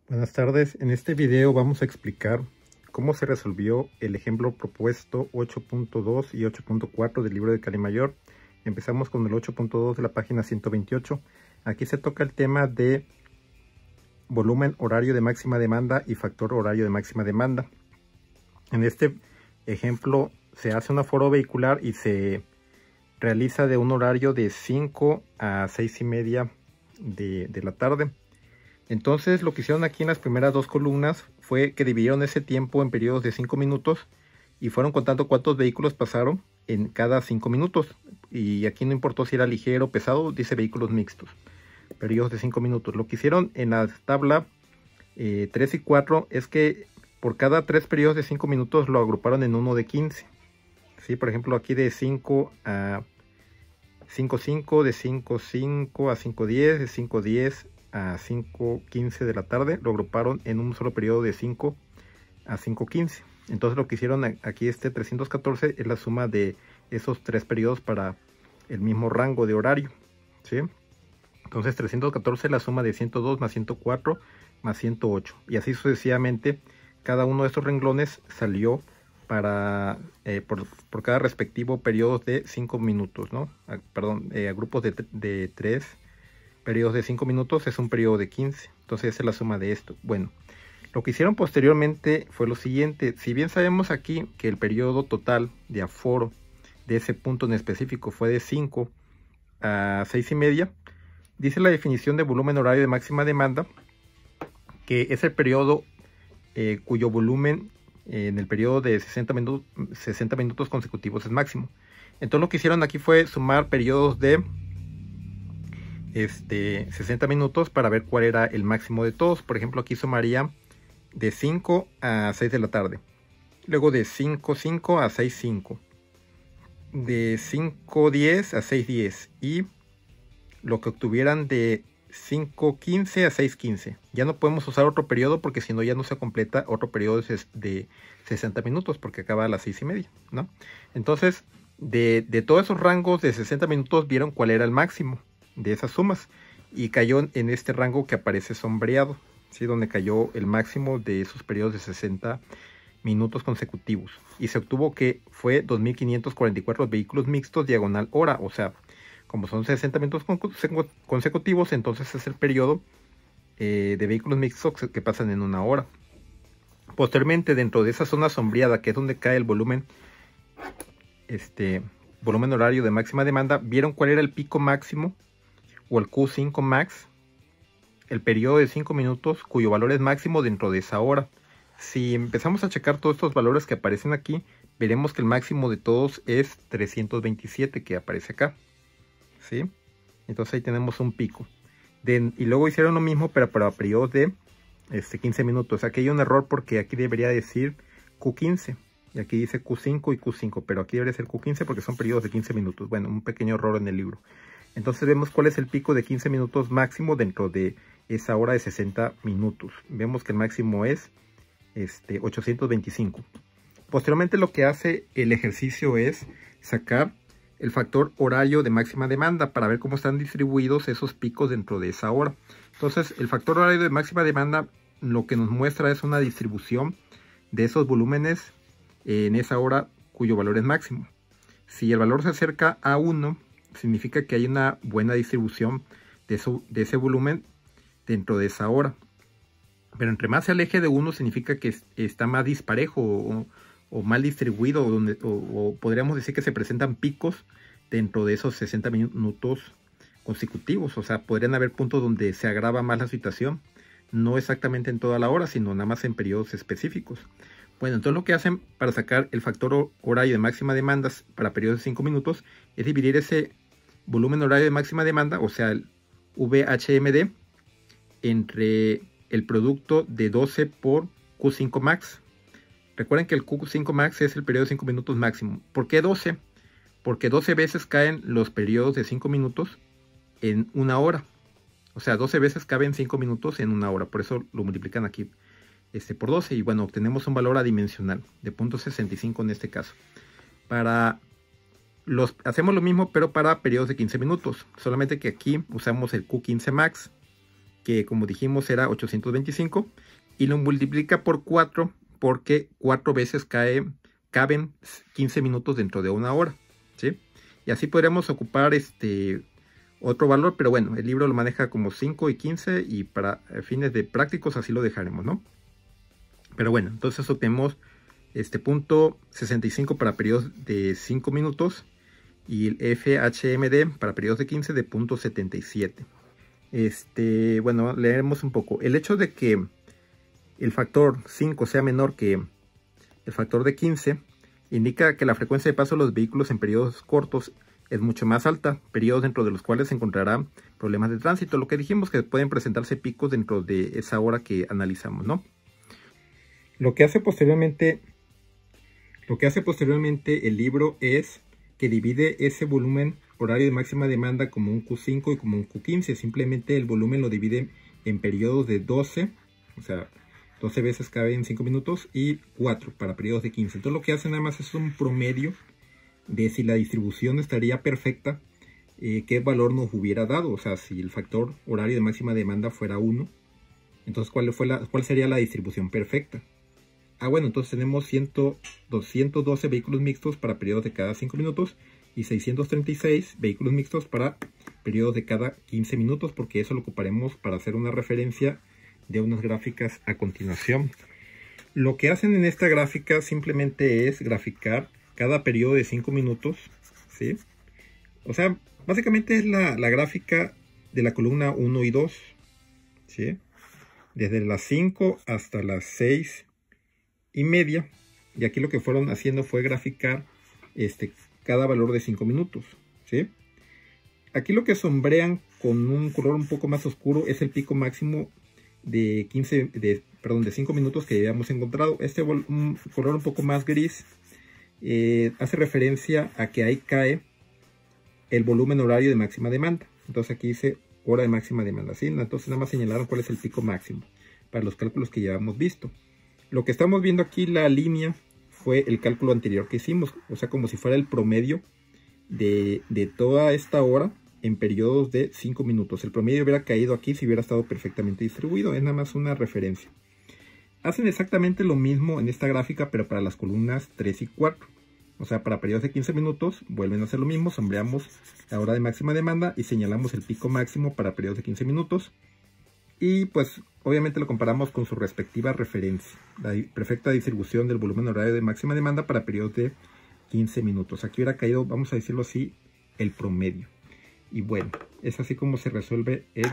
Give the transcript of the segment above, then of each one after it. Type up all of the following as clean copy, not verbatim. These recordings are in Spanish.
Buenas tardes, en este video vamos a explicar cómo se resolvió el ejemplo propuesto 8.2 y 8.4 del libro de Cali Mayor. Empezamos con el 8.2 de la página 128. Aquí se toca el tema de volumen horario de máxima demanda y factor horario de máxima demanda. En este ejemplo se hace un aforo vehicular y se realiza de un horario de 5 a 6 y media de la tarde. Entonces lo que hicieron aquí en las primeras dos columnas fue que dividieron ese tiempo en periodos de 5 minutos y fueron contando cuántos vehículos pasaron en cada 5 minutos. Y aquí no importó si era ligero o pesado, dice vehículos mixtos, periodos de 5 minutos. Lo que hicieron en la tabla 3 y 4 es que por cada 3 periodos de 5 minutos lo agruparon en uno de 15. ¿Sí? Por ejemplo, aquí de 5 a 5.5, de 5.5 a 5.10, de 5.10 a 5.15 de la tarde, lo agruparon en un solo periodo de 5 a 5.15. Entonces lo que hicieron aquí, 314 es la suma de esos 3 periodos para el mismo rango de horario, ¿sí? Entonces 314 es la suma de 102 más 104 más 108. Y así sucesivamente, cada uno de estos renglones salió para por cada respectivo periodo de 5 minutos, ¿no? Perdón, a grupos de 3 periodos de 5 minutos es un periodo de 15. Entonces esa es la suma de esto. Bueno, lo que hicieron posteriormente fue lo siguiente. Si bien sabemos aquí que el periodo total de aforo de ese punto en específico fue de 5 a 6 y media, dice la definición de volumen horario de máxima demanda que es el periodo cuyo volumen en el periodo de 60 minutos consecutivos es máximo. Entonces lo que hicieron aquí fue sumar periodos de 60 minutos para ver cuál era el máximo de todos. Por ejemplo, aquí sumaría de 5 a 6 de la tarde, luego de 5.5 a 6.5, de 5.10 a 6.10 y lo que obtuvieran de 5.15 a 6.15. Ya no podemos usar otro periodo porque si no ya no se completa otro periodo de 60 minutos porque acaba a las 6 y media, ¿no? Entonces, de todos esos rangos de 60 minutos vieron cuál era el máximo de esas sumas y cayó en este rango que aparece sombreado, ¿sí? Donde cayó el máximo de esos periodos de 60 minutos consecutivos y se obtuvo que fue 2544 vehículos mixtos diagonal hora. O sea, como son 60 minutos consecutivos, entonces es el periodo de vehículos mixtos que pasan en una hora. Posteriormente, dentro de esa zona sombreada, que es donde cae el volumen volumen horario de máxima demanda, vieron cuál era el pico máximo o el Q5 max, el periodo de 5 minutos cuyo valor es máximo dentro de esa hora. Si empezamos a checar todos estos valores que aparecen aquí, veremos que el máximo de todos es 327 que aparece acá, ¿sí? Entonces ahí tenemos un pico. Y luego hicieron lo mismo pero para periodos de 15 minutos. Aquí hay un error porque aquí debería decir Q15 y aquí dice Q5 y Q5, pero aquí debería ser Q15 porque son periodos de 15 minutos. Bueno, un pequeño error en el libro. Entonces vemos cuál es el pico de 15 minutos máximo dentro de esa hora de 60 minutos. Vemos que el máximo es 825. Posteriormente lo que hace el ejercicio es sacar el factor horario de máxima demanda para ver cómo están distribuidos esos picos dentro de esa hora. Entonces el factor horario de máxima demanda lo que nos muestra es una distribución de esos volúmenes en esa hora cuyo valor es máximo. Si el valor se acerca a 1, significa que hay una buena distribución de ese volumen dentro de esa hora. Pero entre más se aleje de 1 significa que está más disparejo o mal distribuido, o podríamos decir que se presentan picos dentro de esos 60 minutos consecutivos. O sea, podrían haber puntos donde se agrava más la situación, no exactamente en toda la hora, sino nada más en periodos específicos. Bueno, entonces lo que hacen para sacar el factor horario de máxima demanda para periodos de 5 minutos es dividir ese volumen horario de máxima demanda, o sea, el VHMD, entre el producto de 12 por Q5 max. Recuerden que el Q5 max es el periodo de 5 minutos máximo. ¿Por qué 12? Porque 12 veces caen los periodos de 5 minutos en una hora. O sea, 12 veces caben 5 minutos en una hora. Por eso lo multiplican aquí por 12. Y bueno, obtenemos un valor adimensional de 0.65 en este caso. Hacemos lo mismo, pero para periodos de 15 minutos. Solamente que aquí usamos el Q15 max que como dijimos era 825, y lo multiplica por 4 porque 4 veces caben 15 minutos dentro de una hora, ¿sí? Y así podríamos ocupar otro valor, pero bueno, el libro lo maneja como 5 y 15 y para fines de prácticos así lo dejaremos, ¿no? Pero bueno, entonces obtenemos punto 65 para periodos de 5 minutos y el FHMD para periodos de 15 de punto 77. Bueno, leeremos un poco. El hecho de que el factor 5 sea menor que el factor de 15 indica que la frecuencia de paso de los vehículos en periodos cortos es mucho más alta, periodos dentro de los cuales se encontrarán problemas de tránsito, lo que dijimos que pueden presentarse picos dentro de esa hora que analizamos, ¿no? Lo que hace posteriormente el libro es que divide ese volumen horario de máxima demanda como un Q5 y como un Q15. Simplemente el volumen lo divide en periodos de 12, o sea, 12 veces cabe en 5 minutos y 4 para periodos de 15. Entonces lo que hace nada más es un promedio de si la distribución estaría perfecta, qué valor nos hubiera dado. O sea, si el factor horario de máxima demanda fuera 1, entonces ¿cuál sería la distribución perfecta? Bueno, entonces tenemos 212 vehículos mixtos para periodos de cada 5 minutos y 636 vehículos mixtos para periodos de cada 15 minutos, porque eso lo ocuparemos para hacer una referencia de unas gráficas a continuación. Lo que hacen en esta gráfica simplemente es graficar cada periodo de 5 minutos, ¿sí? O sea, básicamente es la gráfica de la columna 1 y 2, ¿sí? Desde las 5 hasta las 6:30. Y aquí lo que fueron haciendo fue graficar cada valor de 5 minutos, ¿sí? Aquí lo que sombrean con un color un poco más oscuro es el pico máximo de 5 minutos que habíamos encontrado. Un color un poco más gris hace referencia a que ahí cae el volumen horario de máxima demanda. Entonces aquí dice hora de máxima demanda, ¿sí? Entonces nada más señalaron cuál es el pico máximo para los cálculos que ya habíamos visto. Lo que estamos viendo aquí, la línea, fue el cálculo anterior que hicimos. O sea, como si fuera el promedio de toda esta hora en periodos de 5 minutos. El promedio hubiera caído aquí si hubiera estado perfectamente distribuido. Es nada más una referencia. Hacen exactamente lo mismo en esta gráfica, pero para las columnas 3 y 4. O sea, para periodos de 15 minutos vuelven a hacer lo mismo. Sombreamos la hora de máxima demanda y señalamos el pico máximo para periodos de 15 minutos. Y pues obviamente lo comparamos con su respectiva referencia, la perfecta distribución del volumen horario de máxima demanda para periodos de 15 minutos. Aquí hubiera caído, vamos a decirlo así, el promedio. Y bueno, es así como se resuelve el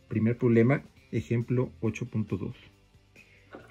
primer problema, ejemplo 8.2.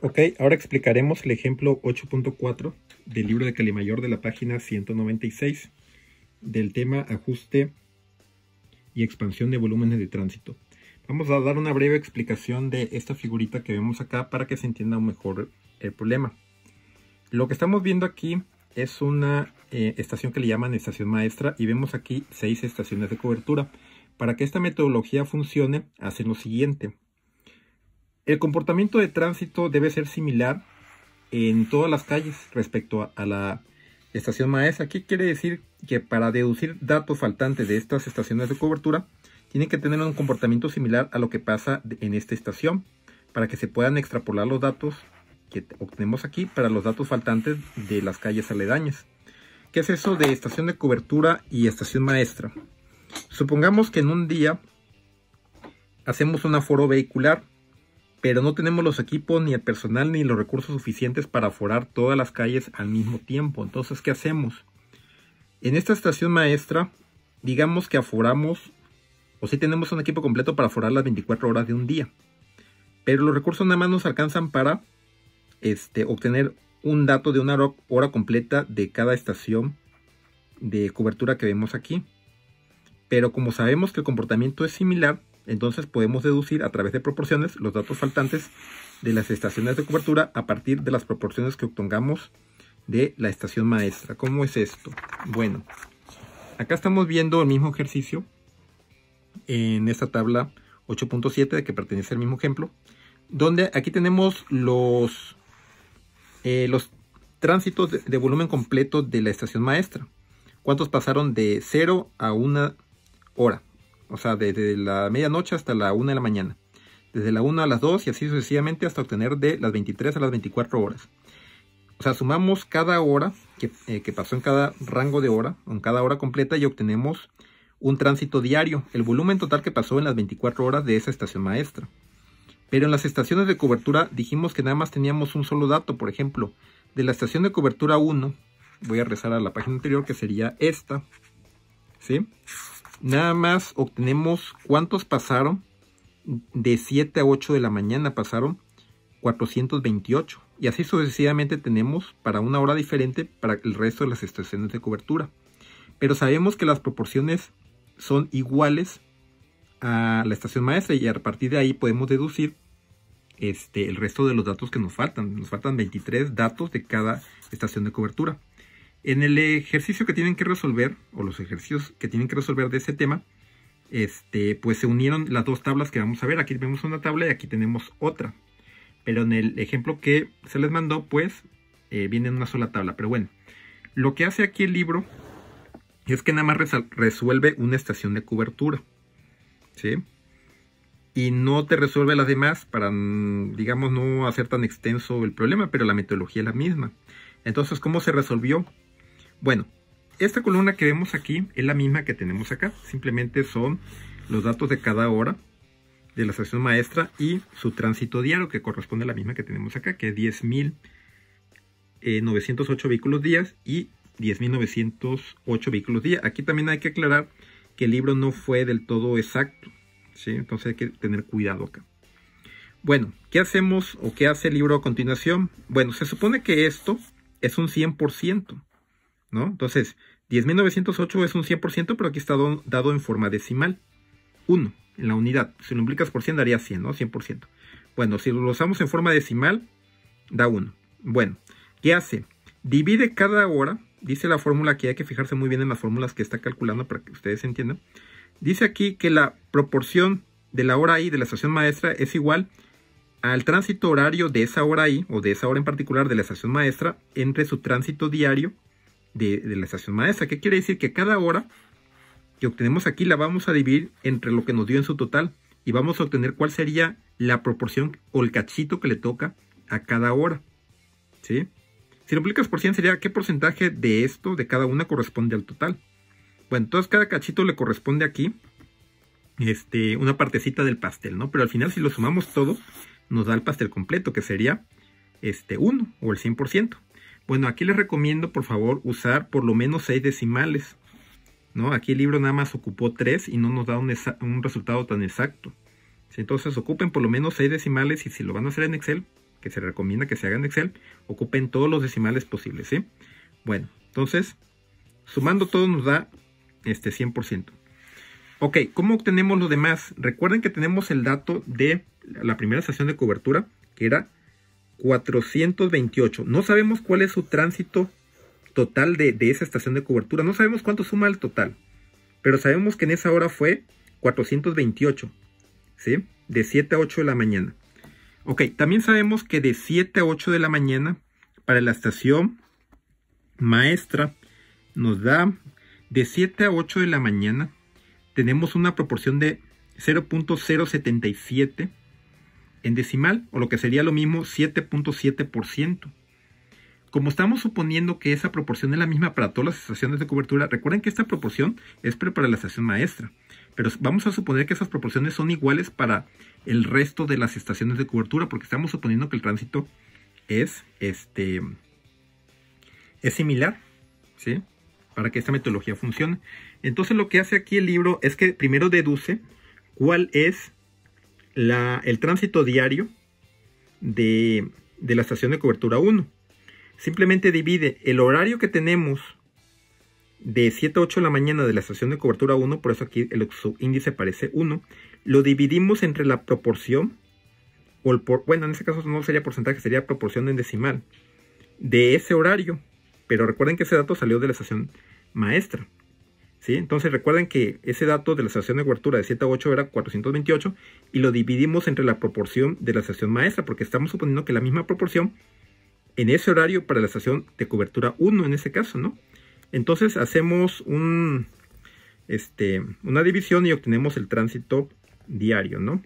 Ok, ahora explicaremos el ejemplo 8.4 del libro de Calimayor de la página 196 del tema ajuste y expansión de volúmenes de tránsito. Vamos a dar una breve explicación de esta figurita que vemos acá para que se entienda mejor el problema. Lo que estamos viendo aquí es una estación que le llaman estación maestra y vemos aquí 6 estaciones de cobertura. Para que esta metodología funcione, hacen lo siguiente. El comportamiento de tránsito debe ser similar en todas las calles respecto a la estación maestra. Aquí quiere decir que para deducir datos faltantes de estas estaciones de cobertura, tienen que tener un comportamiento similar a lo que pasa en esta estación, para que se puedan extrapolar los datos que obtenemos aquí para los datos faltantes de las calles aledañas. ¿Qué es eso de estación de cobertura y estación maestra? Supongamos que en un día hacemos un aforo vehicular, pero no tenemos los equipos, ni el personal, ni los recursos suficientes para aforar todas las calles al mismo tiempo. Entonces, ¿qué hacemos? En esta estación maestra, digamos que aforamos, o si tenemos un equipo completo para aforar las 24 horas de un día. Pero los recursos nada más nos alcanzan para obtener un dato de una hora completa de cada estación de cobertura que vemos aquí. Pero como sabemos que el comportamiento es similar, entonces podemos deducir a través de proporciones los datos faltantes de las estaciones de cobertura a partir de las proporciones que obtengamos de la estación maestra. ¿Cómo es esto? Bueno, acá estamos viendo el mismo ejercicio en esta tabla 8.7 que pertenece al mismo ejemplo, donde aquí tenemos los tránsitos de volumen completo de la estación maestra. ¿Cuántos pasaron de 0 a 1 hora? O sea, desde la medianoche hasta la 1 de la mañana. desde la 1 a las 2 y así sucesivamente hasta obtener de las 23 a las 24 horas. O sea, sumamos cada hora que pasó en cada rango de hora, en cada hora completa, y obtenemos un tránsito diario, el volumen total que pasó en las 24 horas de esa estación maestra. Pero en las estaciones de cobertura dijimos que nada más teníamos un solo dato. Por ejemplo, de la estación de cobertura 1, voy a regresar a la página anterior, que sería esta, ¿sí? Nada más obtenemos cuántos pasaron. De 7 a 8 de la mañana pasaron 428. Y así sucesivamente tenemos para una hora diferente para el resto de las estaciones de cobertura. Pero sabemos que las proporciones son iguales a la estación maestra y a partir de ahí podemos deducir el resto de los datos que nos faltan. Nos faltan 23 datos de cada estación de cobertura. En el ejercicio que tienen que resolver, o los ejercicios que tienen que resolver de ese tema, pues se unieron las dos tablas que vamos a ver. Aquí vemos una tabla y aquí tenemos otra. Pero en el ejemplo que se les mandó, pues viene en una sola tabla. Pero bueno, lo que hace aquí el libro es que nada más resuelve una estación de cobertura, ¿sí? Y no te resuelve las demás para, digamos, no hacer tan extenso el problema, pero la metodología es la misma. Entonces, ¿cómo se resolvió? Bueno, esta columna que vemos aquí es la misma que tenemos acá. Simplemente son los datos de cada hora de la estación maestra y su tránsito diario, que corresponde a la misma que tenemos acá, que es 10.908 vehículos días y 10.908 vehículos día. Aquí también hay que aclarar que el libro no fue del todo exacto, ¿sí? Entonces hay que tener cuidado acá. Bueno, ¿qué hacemos o qué hace el libro a continuación? Bueno, se supone que esto es un 100%, ¿no? Entonces, 10.908 es un 100%, pero aquí está dado en forma decimal. 1 en la unidad. Si lo multiplicas por 100 daría 100, ¿no? 100%. Bueno, si lo usamos en forma decimal, da 1. Bueno, ¿qué hace? Divide cada hora. Dice la fórmula que hay que fijarse muy bien en las fórmulas que está calculando para que ustedes entiendan. Dice aquí que la proporción de la hora I de la estación maestra es igual al tránsito horario de esa hora I, o de esa hora en particular de la estación maestra, entre su tránsito diario de la estación maestra. ¿Qué quiere decir? Que cada hora que obtenemos aquí la vamos a dividir entre lo que nos dio en su total. Y vamos a obtener cuál sería la proporción o el cachito que le toca a cada hora, ¿sí? Si lo multiplicas por 100 sería qué porcentaje de esto, de cada una, corresponde al total. Bueno, entonces cada cachito le corresponde aquí una partecita del pastel, ¿no? Pero al final, si lo sumamos todo, nos da el pastel completo, que sería 1 o el 100%. Bueno, aquí les recomiendo, por favor, usar por lo menos 6 decimales, ¿no? Aquí el libro nada más ocupó 3 y no nos da un resultado tan exacto. ¿Sí? Entonces ocupen por lo menos 6 decimales y si lo van a hacer en Excel, que se recomienda que se haga en Excel, ocupen todos los decimales posibles, ¿sí? Bueno, entonces, sumando todo nos da 100%. Ok, ¿cómo obtenemos lo demás? Recuerden que tenemos el dato de la primera estación de cobertura, que era 428. No sabemos cuál es su tránsito total de esa estación de cobertura. No sabemos cuánto suma el total, pero sabemos que en esa hora fue 428, ¿sí? De 7 a 8 de la mañana. Ok, también sabemos que de 7 a 8 de la mañana para la estación maestra nos da de 7 a 8 de la mañana. Tenemos una proporción de 0.077 en decimal, o lo que sería lo mismo, 7.7%. Como estamos suponiendo que esa proporción es la misma para todas las estaciones de cobertura, recuerden que esta proporción es para la estación maestra, pero vamos a suponer que esas proporciones son iguales para el resto de las estaciones de cobertura, porque estamos suponiendo que el tránsito es similar, ¿sí? Para que esta metodología funcione. Entonces lo que hace aquí el libro es que primero deduce cuál es el tránsito diario de la estación de cobertura 1. Simplemente divide el horario que tenemos de 7 a 8 de la mañana de la estación de cobertura 1, por eso aquí el índice parece 1, lo dividimos entre la proporción, bueno, en este caso no sería porcentaje, sería proporción en decimal, de ese horario. Pero recuerden que ese dato salió de la estación maestra, ¿sí? Entonces recuerden que ese dato de la estación de cobertura de 7 a 8 era 428 y lo dividimos entre la proporción de la estación maestra, porque estamos suponiendo que la misma proporción en ese horario para la estación de cobertura 1 en ese caso, ¿no? Entonces hacemos una división y obtenemos el tránsito diario, ¿no?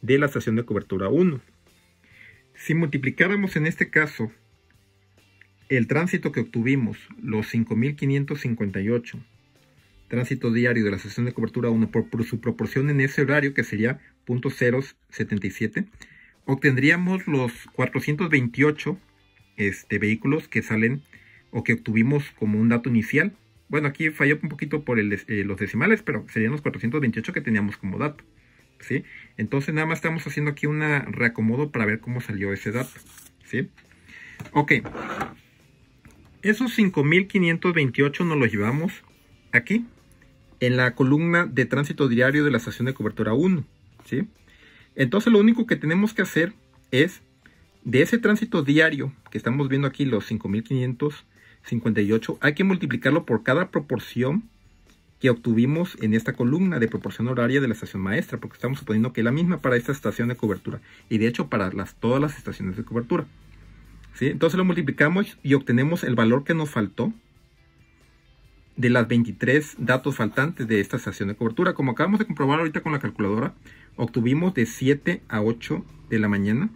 de la estación de cobertura 1. Si multiplicáramos en este caso el tránsito que obtuvimos, los 5.558, tránsito diario de la estación de cobertura 1 por su proporción en ese horario, que sería 0.077, obtendríamos los 428 vehículos que salen o que obtuvimos como un dato inicial. Bueno, aquí falló un poquito por los decimales, pero serían los 428 que teníamos como dato, ¿sí? Entonces nada más estamos haciendo aquí un reacomodo para ver cómo salió ese dato, ¿sí? Ok. Esos 5.528 nos los llevamos aquí, en la columna de tránsito diario de la estación de cobertura 1, ¿sí? Entonces lo único que tenemos que hacer es, de ese tránsito diario que estamos viendo aquí, los 5.558, hay que multiplicarlo por cada proporción que obtuvimos en esta columna de proporción horaria de la estación maestra, porque estamos suponiendo que es la misma para esta estación de cobertura, y de hecho para todas las estaciones de cobertura, ¿sí? Entonces lo multiplicamos y obtenemos el valor que nos faltó de las 23 datos faltantes de esta estación de cobertura. Como acabamos de comprobar ahorita con la calculadora, obtuvimos de 7 a 8 de la mañana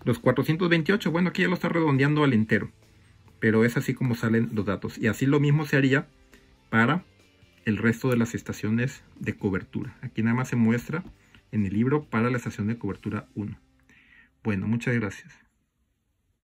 los 428. Bueno, aquí ya lo está redondeando al entero, pero es así como salen los datos. Y así lo mismo se haría para el resto de las estaciones de cobertura. Aquí nada más se muestra en el libro para la estación de cobertura 1. Bueno, muchas gracias.